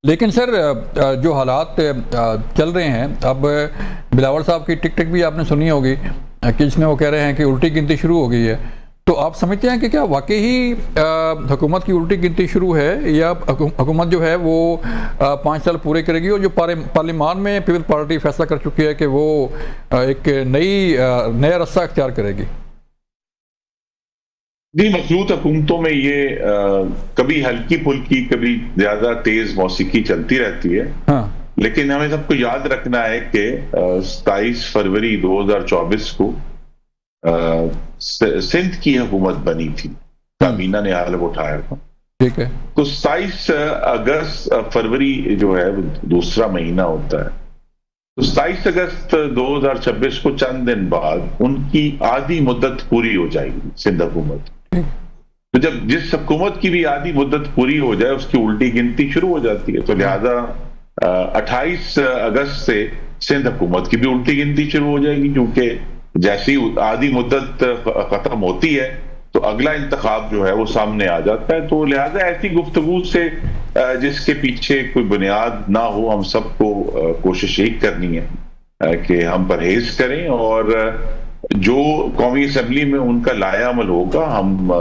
لیکن سر جو حالات چل رہے ہیں اب، بلاول صاحب کی ٹک ٹک بھی آپ نے سنی ہوگی کہ جس میں وہ کہہ رہے ہیں کہ الٹی گنتی شروع ہو گئی ہے، تو آپ سمجھتے ہیں کہ کیا واقعی ہی حکومت کی الٹی گنتی شروع ہے، یا حکومت جو ہے وہ 5 سال پورے کرے گی، اور جو پارلیمان میں پیپل پارٹی فیصلہ کر چکی ہے کہ وہ ایک نیا رستہ اختیار کرے گی؟ جی، مخلوط حکومتوں میں یہ کبھی ہلکی پھلکی کبھی زیادہ تیز موسیقی چلتی رہتی ہے، ہاں، لیکن ہمیں سب کو یاد رکھنا ہے کہ 27 فروری 2024 کو سندھ کی حکومت بنی تھی، کابینہ نے حلف اٹھایا تھا۔ ٹھیک ہے۔ تو 27 اگست فروری جو ہے وہ دوسرا مہینہ ہوتا ہے، تو 27 اگست 2026 کو چند دن بعد ان کی آدھی مدت پوری ہو جائے گی سندھ حکومت۔ تو جب جس حکومت کی بھی آدھی مدت پوری ہو جائے اس کی الٹی گنتی شروع ہو جاتی ہے، تو لہذا 28 اگست سے سندھ حکومت کی بھی الٹی گنتی شروع ہو جائے گی، کیونکہ جیسی آدھی مدت ختم ہوتی ہے تو اگلا انتخاب جو ہے وہ سامنے آ جاتا ہے۔ تو لہذا ایسی گفتگو سے جس کے پیچھے کوئی بنیاد نہ ہو، ہم سب کو کوشش یہی کرنی ہے کہ ہم پرہیز کریں، اور جو قومی اسمبلی میں ان کا لائحہ عمل ہوگا، ہم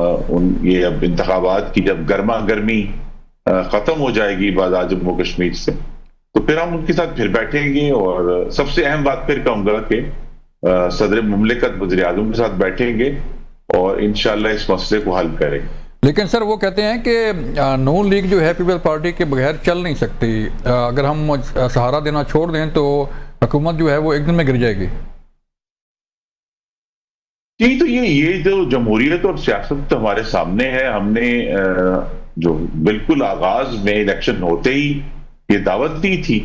یہ اب انتخابات کی جب گرما گرمی ختم ہو جائے گی بعد جموں کشمیر سے، تو پھر ہم ان کے ساتھ پھر بیٹھیں گے، اور سب سے اہم بات پھر کہوں گا کہ صدر مملکت وزیر اعظم کے ساتھ بیٹھیں گے اور انشاءاللہ اس مسئلے کو حل کریں گے۔ لیکن سر وہ کہتے ہیں کہ نون لیگ جو ہے پیپل پارٹی کے بغیر چل نہیں سکتی، اگر ہم سہارا دینا چھوڑ دیں تو حکومت جو ہے وہ ایک دن میں گر جائے گی۔ جی، تو یہ جو جمہوریت اور سیاست ہمارے سامنے ہے، ہم نے جو بالکل آغاز میں الیکشن ہوتے ہی یہ دعوت دی تھی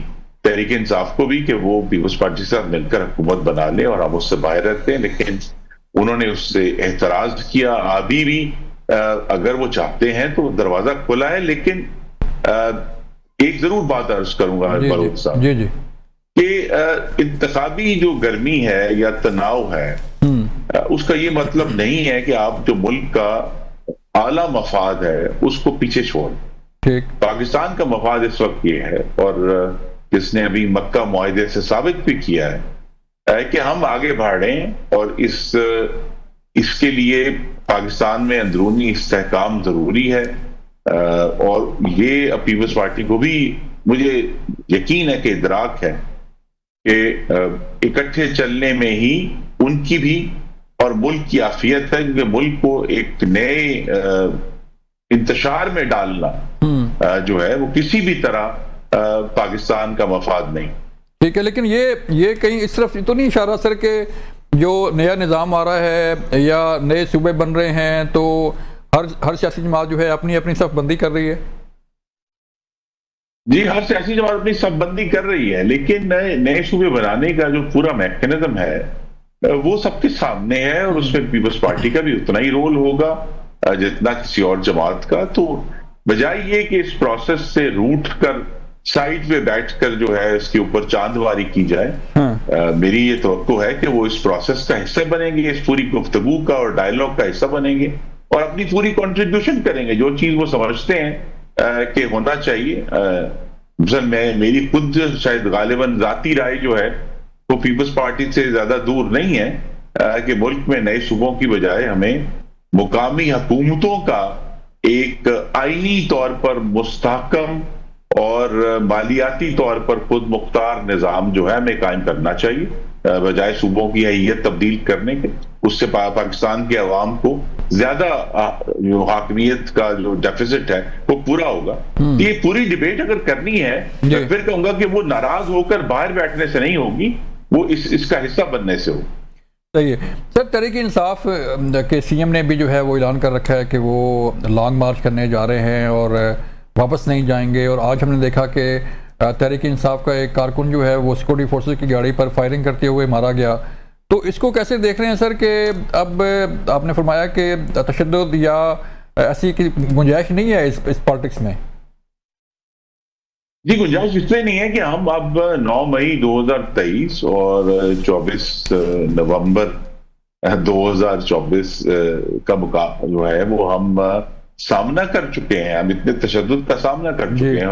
تحریک انصاف کو بھی کہ وہ پیپلز پارٹی کے ساتھ مل کر حکومت بنا لے اور ہم اس سے باہر رہتے ہیں، لیکن انہوں نے اس سے اعتراض کیا۔ ابھی بھی اگر وہ چاہتے ہیں تو دروازہ کھلا ہے، لیکن ایک ضرور بات عرض کروں گا بلوچ صاحب، جی جی، کہ انتخابی جو گرمی ہے یا تناؤ ہے، اس کا یہ مطلب نہیں ہے کہ آپ جو ملک کا اعلیٰ مفاد ہے اس کو پیچھے چھوڑ۔ ٹھیک۔ پاکستان کا مفاد اس وقت یہ ہے، اور جس نے ابھی مکہ معاہدے سے ثابت بھی کیا ہے کہ ہم آگے بڑھیں، اور اس کے لیے پاکستان میں اندرونی استحکام ضروری ہے، اور یہ پیپلز پارٹی کو بھی مجھے یقین ہے کہ ادراک ہے کہ اکٹھے چلنے میں ہی ان کی بھی اور ملک کی عافیت ہے، کیونکہ ملک کو ایک نئے انتشار میں ڈالنا جو ہے وہ کسی بھی طرح پاکستان کا مفاد نہیں۔ ٹھیک ہے، لیکن یہ کہیں اس طرف تو نہیں اشارہ سر کہ جو نیا نظام آ رہا ہے یا نئے صوبے بن رہے ہیں تو ہر سیاسی جماعت جو ہے اپنی صف بندی کر رہی ہے؟ جی، ہر سیاسی جماعت اپنی صف بندی کر رہی ہے، لیکن نئے صوبے بنانے کا جو پورا میکینزم ہے وہ سب کے سامنے ہے، اور اس میں پیپلز پارٹی کا بھی اتنا ہی رول ہوگا جتنا کسی اور جماعت کا۔ تو بجائے یہ کہ اس پروسیس سے روٹ کر سائیڈ پہ بیٹھ کر جو ہے اس کے اوپر چاندواری کی جائے، میری یہ توقع ہے کہ وہ اس پروسیس کا حصہ بنیں گے، اس پوری گفتگو کا اور ڈائیلاگ کا حصہ بنیں گے، اور اپنی پوری کنٹریبیوشن کریں گے، جو چیز وہ سمجھتے ہیں کہ ہونا چاہیے۔ مثلا میری خود شاید غالباً ذاتی رائے جو ہے وہ پیپلز پارٹی سے زیادہ دور نہیں ہے کہ ملک میں نئے صوبوں کی بجائے ہمیں مقامی حکومتوں کا ایک آئینی طور پر مستحکم اور مالیاتی طور پر خود مختار نظام جو ہے ہمیں قائم کرنا چاہیے، بجائے صوبوں کی حیثیت تبدیل کرنے کے۔ اس سے پاکستان کے عوام کو زیادہ جو حاکمیت کا جو ڈیفیسٹ ہے وہ پورا ہوگا۔ یہ پوری ڈیبیٹ اگر کرنی ہے تو پھر کہوں گا کہ وہ ناراض ہو کر باہر بیٹھنے سے نہیں ہوگی، وہ اس کا حصہ بننے سے ہوگی۔ صحیح ہے سر۔ تحریک انصاف کے سی ایم نے بھی جو ہے وہ اعلان کر رکھا ہے کہ وہ لانگ مارچ کرنے جا رہے ہیں اور واپس نہیں جائیں گے، اور آج ہم نے دیکھا کہ تحریک انصاف کا ایک کارکن جو ہے وہ سیکورٹی فورسز کی گاڑی پر فائرنگ کرتے ہوئے مارا گیا، تو اس کو کیسے دیکھ رہے ہیں سر کہ اب آپ نے فرمایا کہ تشدد یا ایسی کی گنجائش نہیں ہے اس پالیٹکس میں؟ جی، گنجائش اس لیے نہیں ہے کہ ہم اب 9 مئی 2023 اور 24 نومبر 2024 کا جو ہے وہ ہم سامنا کر چکے ہیں، ہم اتنے تشدد کا سامنا کر چکے ہیں۔